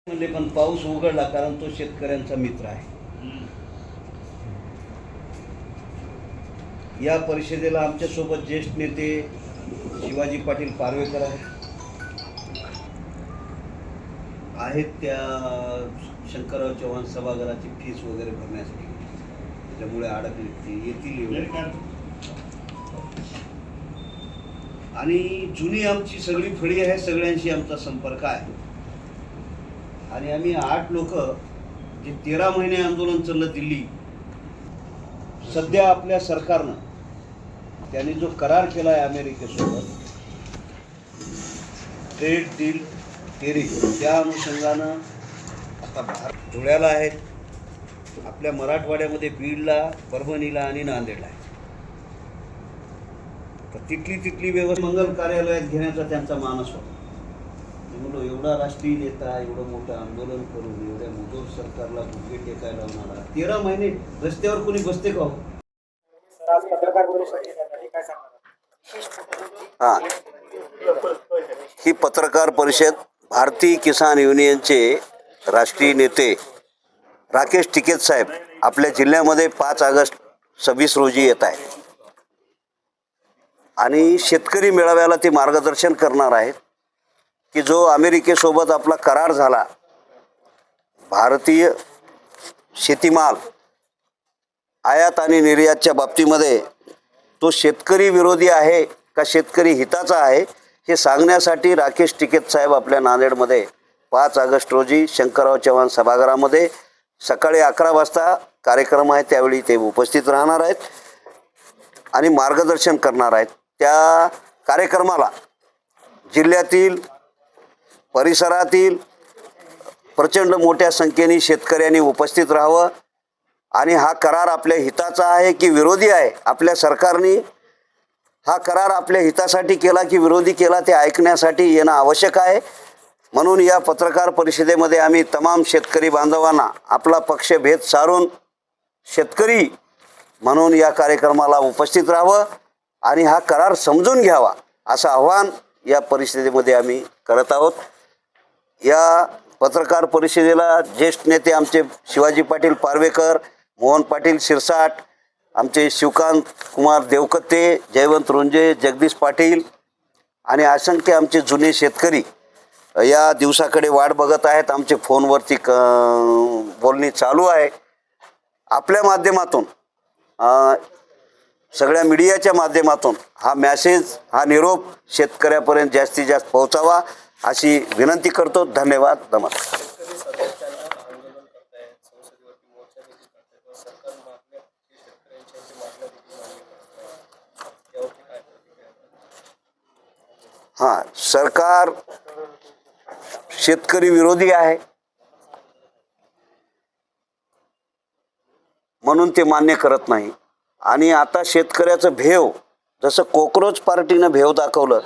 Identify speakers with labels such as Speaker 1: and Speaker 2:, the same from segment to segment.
Speaker 1: मध्ये पण पाऊस उघडला कारण तो शेतकऱ्यांचा मित्र आहे. या परिषदेला आमच्यासोबत ज्येष्ठ नेते शिवाजी पाटील पारवेकर आहेत त्या शंकरराव चव्हाण सभागृहाची फीस वगैरे भरण्यासाठी, त्याच्यामुळे अडकले ते येतील. आणि जुनी आमची सगळी फळी आहे, सगळ्यांशी आमचा संपर्क आहे. आणि आम्ही 8 लोक जे 13 महिने आंदोलन चाललं दिल्ली, सध्या आपल्या सरकारनं त्यांनी जो करार केला आहे अमेरिकेसोबत ट्रेड डील टेरिफ, त्या अनुषंगानं आता धुळ्याला आहेत, आपल्या मराठवाड्यामध्ये बीडला, परभणीला आणि नांदेडला आहे. तर तिथली व्यवस्था मंगल कार्यालयात घेण्याचा त्यांचा मानस होता. म्हणून एवढा राष्ट्रीय नेता एवढं मोठं आंदोलन करून एवढ्या मजूर सरकारला बुके टेकायला लावणारा 13 महिने रस्त्यावर कोणी बसते का? हां, ही पत्रकार परिषद भारतीय किसान युनियनचे राष्ट्रीय नेते राकेश टिकेत साहेब आपल्या जिल्ह्यामध्ये 5 ऑगस्ट 26 रोजी येत आहेत आणि शेतकरी मेळाव्याला ते मार्गदर्शन करणार आहेत की जो अमेरिकेसोबत आपला करार झाला, भारतीय शेतीमाल आयात आणि निर्यातच्या बाबतीमध्ये तो शेतकरी विरोधी आहे का शेतकरी हिताचा आहे हे सांगण्यासाठी राकेश टिकेत साहेब आपल्या नांदेडमध्ये 5 ऑगस्ट रोजी शंकरराव चव्हाण सभागृहामध्ये सकाळी 11 वाजता कार्यक्रम आहे, त्यावेळी ते उपस्थित राहणार आहेत आणि मार्गदर्शन करणार आहेत. त्या कार्यक्रमाला जिल्ह्यातील परिसरातील प्रचंड मोठ्या संख्येने शेतकऱ्यांनी उपस्थित राहावं आणि हा करार आपल्या हिताचा आहे की विरोधी आहे, आपल्या सरकारने हा करार आपल्या हितासाठी केला की विरोधी केला ते ऐकण्यासाठी येणं आवश्यक आहे. म्हणून या पत्रकार परिषदेमध्ये आम्ही तमाम शेतकरी बांधवांना आपला पक्षभेद सारून शेतकरी म्हणून या कार्यक्रमाला उपस्थित राहावं आणि हा करार समजून घ्यावा असं आव्हान या परिषदेमध्ये आम्ही करत आहोत. या पत्रकार परिषदेला ज्येष्ठ नेते आमचे शिवाजी पाटील पारवेकर, मोहन पाटील शिरसाट, आमचे शिवकांत कुमार देवकत्ते, जयवंत रुंजे, जगदीश पाटील आणि असंख्य आमचे जुने शेतकरी या दिवसाकडे वाट बघत आहेत. आमचे फोनवरती बोलणी चालू आहे. आपल्या माध्यमातून सगळ्या मीडियाच्या माध्यमातून हा मॅसेज, हा निरोप शेतकऱ्यापर्यंत जास्तीत जास्त पोहोचावा अशी विनंती करतो. धन्यवाद. नमस्कार. हां, सरकार शेतकरी विरोधी आहे म्हणून ते मान्य करत नाही. आणि आता शेतकऱ्याचं भेव, जसं कॉकरोच पार्टीनं भेव दाखवलं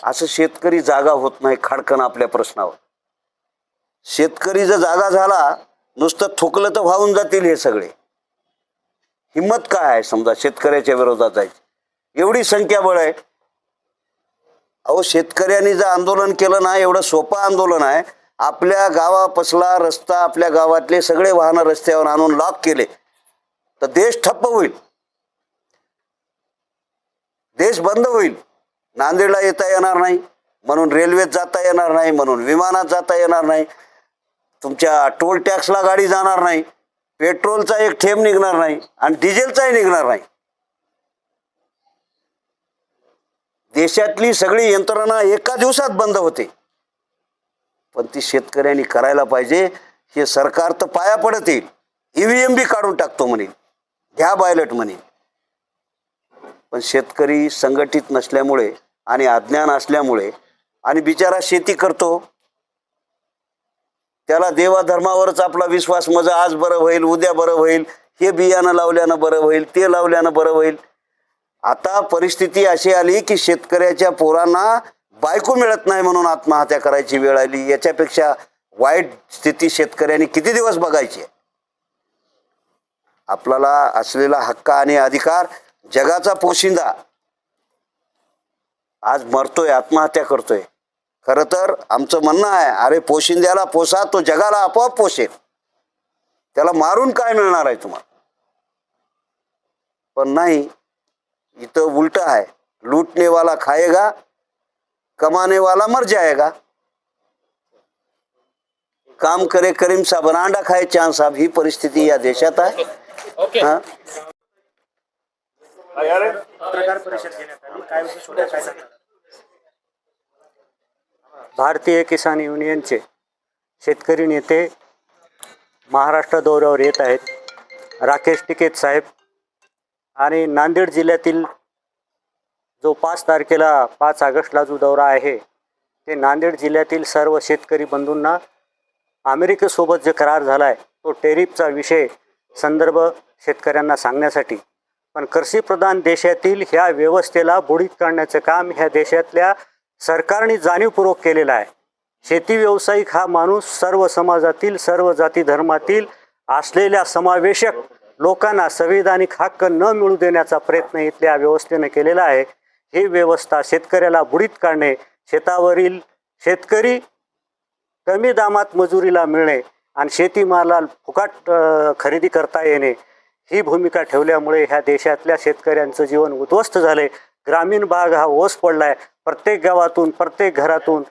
Speaker 1: असं शेतकरी जागा होत नाही खाडकन आपल्या प्रश्नावर. शेतकरी जर जागा झाला, नुसतं थुकलं तर वाहून जातील हे सगळे. हिंमत काय आहे समजा शेतकऱ्याच्या विरोधात जायची? एवढी संख्याबळ आहे. अहो, शेतकऱ्यांनी जर आंदोलन केलं ना, एवढं सोपं आंदोलन आहे. आपल्या गावापासला रस्ता, आपल्या गावातले सगळे वाहनं रस्त्यावर आणून लॉक केले तर देश ठप्प होईल, देश बंद होईल. नांदेडला येता येणार नाही म्हणून रेल्वेत जाता येणार नाही, म्हणून विमानात जाता येणार नाही, तुमच्या टोल टॅक्सला गाडी जाणार नाही, पेट्रोलचा एक थेंब निघणार नाही आणि डिझेलचाही निघणार नाही. देशातली सगळी यंत्रणा एका दिवसात बंद होते. पण ती शेतकऱ्यांनी करायला पाहिजे. हे सरकार तर पाया पडत येईल, EVM बी काढून टाकतो म्हणे, घ्या बायलट म्हणे. पण शेतकरी संघटित नसल्यामुळे आणि अज्ञान असल्यामुळे आणि बिचारा शेती करतो, त्याला देवाधर्मावरच आपला विश्वास, माझं आज बरं होईल, उद्या बरं होईल, हे बियाणं लावल्यानं बरं होईल, ते लावल्यानं बरं होईल. आता परिस्थिती अशी आली की शेतकऱ्याच्या पोरांना बायको मिळत नाही म्हणून आत्महत्या करायची वेळ आली. याच्यापेक्षा वाईट स्थिती शेतकऱ्यांनी किती दिवस बघायची? आपल्याला असलेला हक्क आणि अधिकार, जगाचा पोशिंदा आज मरतोय, आत्महत्या करतोय. खरं तर आमचं म्हणणं आहे, अरे पोशिंद्याला पोसा, तो जगाला आपोआप पोषेल. त्याला मारून काय मिळणार आहे तुम्हाला? पण नाही, इथं उलट आहे. लूटने वाला खाएगा, कमाने वाला मर जाएगा. काम करे करीम साहब, अंडा खाए चांद साहब, ही परिस्थिती या देशात आहे. हा,
Speaker 2: पत्रकार परिषद घेण्यात आली, काय विशेष होतं, काय सांगणार? भारतीय किसान युनियनचे शेतकरी नेते महाराष्ट्र दौऱ्यावर येत आहेत. राकेश टिकेत साहेब आणि नांदेड जिल्ह्यातील जो 5 ऑगस्टला जो दौरा आहे, ते नांदेड जिल्ह्यातील सर्व शेतकरी बंधूंना अमेरिकेसोबत जे करार झाला आहे तो टेरिफचा विषय संदर्भ शेतकऱ्यांना सांगण्यासाठी. पण कृषीप्रधान देशातील ह्या व्यवस्थेला बुडीत काढण्याचं काम ह्या देशातल्या सरकारने जाणीवपूर्वक केलेलं आहे. शेती व्यावसायिक हा माणूस सर्व समाजातील, सर्व जाती धर्मातील असलेल्या समावेशक लोकांना संविधानिक हक्क न मिळू देण्याचा प्रयत्न इथल्या व्यवस्थेने केलेला आहे. ही व्यवस्था शेतकऱ्याला बुडीत काढणे, शेतावरील शेतकरी कमी दामात मजुरीला मिळणे आणि शेतीमालाला फुकट खरेदी करता येणे, ही भूमिका ठेवल्यामुळे ह्या देशातल्या शेतकऱ्यांचं जीवन उद्ध्वस्त झाले. ग्रामीण भाग हा ओस पडलाय. प्रत्येक गावातून, प्रत्येक घरातून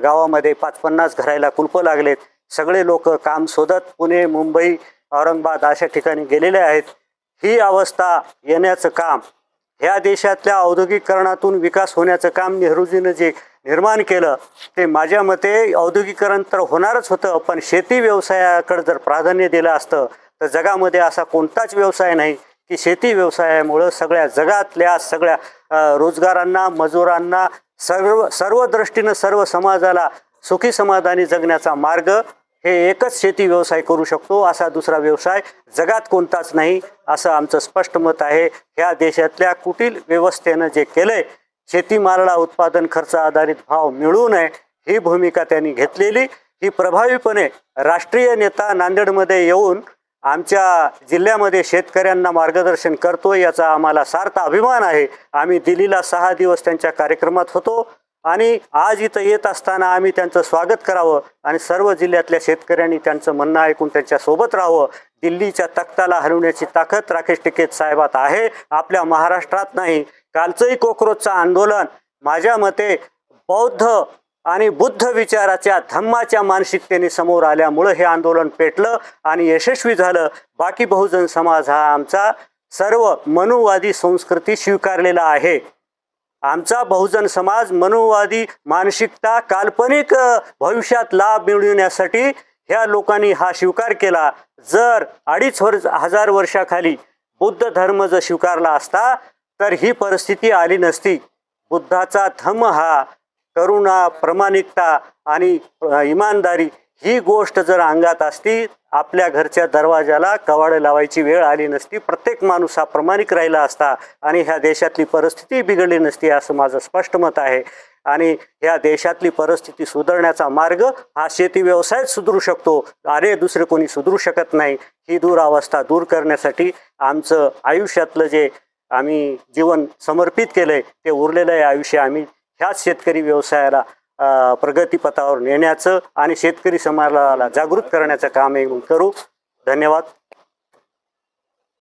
Speaker 2: गावामध्ये 5-50 घरायला कुलपं लागलेत. सगळे लोक काम शोधत पुणे, मुंबई, औरंगाबाद अशा ठिकाणी गेलेले आहेत. ही अवस्था येण्याचं काम, ह्या देशातल्या औद्योगिकरणातून विकास होण्याचं काम नेहरूजीनं जे निर्माण केलं, ते माझ्या मते औद्योगिकरण तर होणारच होतं, पण शेती व्यवसायाकडे जर प्राधान्य दिलं असतं तर जगामध्ये असा कोणताच व्यवसाय नाही की शेती व्यवसायामुळं सगळ्या जगातल्या सगळ्या रोजगारांना, मजुरांना, सर्व दृष्टीनं सर्व समाजाला सुखी समाधानी जगण्याचा मार्ग हे एकच शेती व्यवसाय करू शकतो. असा दुसरा व्यवसाय जगात कोणताच नाही, असं आमचं स्पष्ट मत आहे. ह्या देशातल्या कुटील व्यवस्थेनं जे केलंय, शेतीमालाला उत्पादन खर्च आधारित भाव मिळू नये ही भूमिका त्यांनी घेतलेली, ही प्रभावीपणे राष्ट्रीय नेता नांदेडमध्ये येऊन आमच्या जिल्ह्यामध्ये शेतकऱ्यांना मार्गदर्शन करतो, याचा आम्हाला सार्थ अभिमान आहे. आम्ही दिल्लीला 6 दिवस त्यांच्या कार्यक्रमात होतो आणि आज इथं येत असताना आम्ही त्यांचं स्वागत करावं आणि सर्व जिल्ह्यातल्या शेतकऱ्यांनी त्यांचं म्हणणं ऐकून त्यांच्यासोबत राहावं. दिल्लीच्या तख्ताला हलवण्याची ताकद राकेश टिकेत साहेबात आहे, आपल्या महाराष्ट्रात नाही. कालचंही कोकरोचचं आंदोलन माझ्या मते बौद्ध आणि बुद्ध विचाराच्या धम्माच्या मानसिकतेने समोर आल्यामुळं हे आंदोलन पेटलं आणि यशस्वी झालं. बाकी बहुजन समाज हा आमचा सर्व मनुवादी संस्कृती स्वीकारलेला आहे. आमचा बहुजन समाज मनुवादी मानसिकता, काल्पनिक भविष्यात लाभ मिळवण्यासाठी ह्या लोकांनी हा स्वीकार केला. जर 2,500 वर्षाखाली बुद्ध धर्म जर स्वीकारला असता तर ही परिस्थिती आली नसती. बुद्धाचा धम्म हा करुणा, प्रामाणिकता आणि इमानदारी ही गोष्ट जर अंगात असती, आपल्या घरच्या दरवाजाला कवाडं लावायची वेळ आली नसती. प्रत्येक माणूस हा प्रामाणिक राहिला असता आणि ह्या देशातली परिस्थिती बिघडली नसती, असं माझं स्पष्ट मत आहे. आणि ह्या देशातली परिस्थिती सुधारण्याचा मार्ग हा शेती व्यवसायच सुधरू शकतो, अरे दुसरे कोणी सुधरू शकत नाही. ही दुरावस्था दूर करण्यासाठी आमचं आयुष्यातलं जे आम्ही जीवन समर्पित केलंय, ते उरलेलं आयुष्य आम्ही ह्याच शेतकरी व्यवसायाला प्रगतीपथावर नेण्याचं आणि शेतकरी समाजाला जागृत करण्याचं काम करू. धन्यवाद.